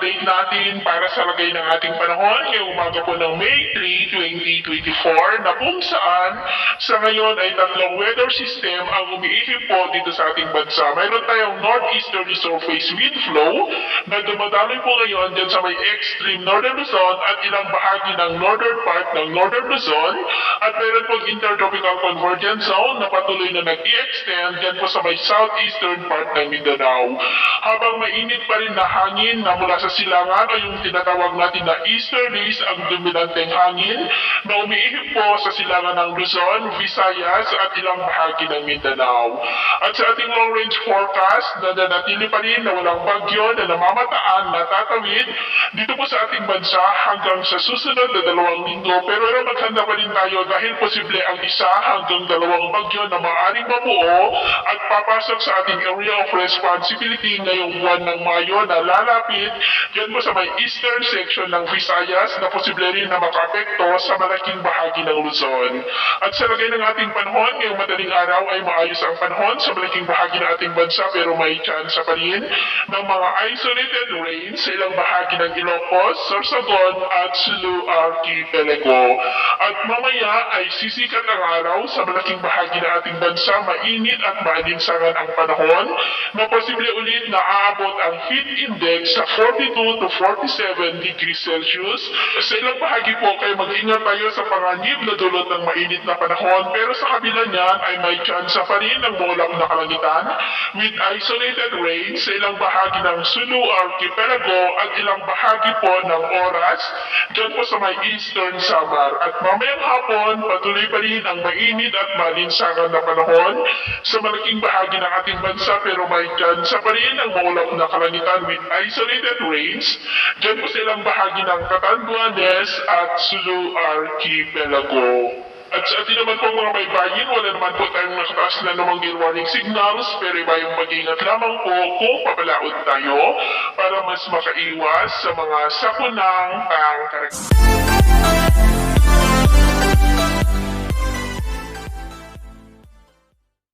update natin para sa lagay ng ating panahon ngayong umaga po ng May 3, 2024 na kung saan sa ngayon ay tatlong weather system ang umiihip po dito sa ating bansa. Mayroon tayong northeasterly surface wind flow na dumadaloy po ngayon dyan sa may extreme northern Luzon at ilang bahagi ng northern part ng northern Luzon at mayroon pong intertropical convergence zone na patuloy na nag-i-extend dyan po sa may southeastern part ng Mindanao. Habang mainit pa rin na hangin na mula sa silangan o yung tinatawag natin na easterlies ang dominanteng hangin na umiihip po sa silangan ng Luzon, Visayas at ilang bahagi ng Mindanao. At sa ating long range forecast na nanatili pa rin na walang bagyo na namamataan na tatawid dito po sa ating bansa hanggang sa susunod na 2 linggo, pero maghanda pa rin tayo dahil posible ang 1 hanggang 2 bagyo na maaaring mabuo at papasok sa ating area of responsibility ngayong buwan ng Mayo na lalapit dyan po sa may eastern section ng Visayas na posible rin na makaapekto sa malaking bahagi ng Luzon. At sa lagay ng ating panahon, ngayong madaling araw ay maayos ang panahon sa malaking bahagi ng ating bansa pero may chance pa rin ng mga isolated rain sa ilang bahagi ng Ilocos, Sorsogon at Sulu Archipelago. At mamaya ay sisikat ang araw sa malaking bahagi ng ating bansa, mainit at maalinsangan ang panahon na posible ulit na aabot ang heat index sa 42 to 47 degrees Celsius. Sa ilang bahagi po kayo mag-ingat tayo sa panganib na dulot ng mainit na panahon pero sa kabila niyan ay may chance pa rin ng maulap na kalangitan with isolated rain sa ilang bahagi ng Sulu Archipelago at ilang bahagi po ng Oras dyan po sa may Eastern Samar. At mamayang hapon patuloy pa rin ang mainit at malinsangan na panahon sa malaking bahagi ng ating bansa pero may chance pa rin ang maulap na kalangitan with isolated rains dyan po sa ilang bahagi ng Catanduanes at Sulu Archipelago. At sa atin naman po mga baybayin, wala naman po tayong nakataas na namanggil warning signals pero ibayong mag-ingat lamang po kung papalaot tayo para mas makaiwas sa mga sakunang pangkarakter.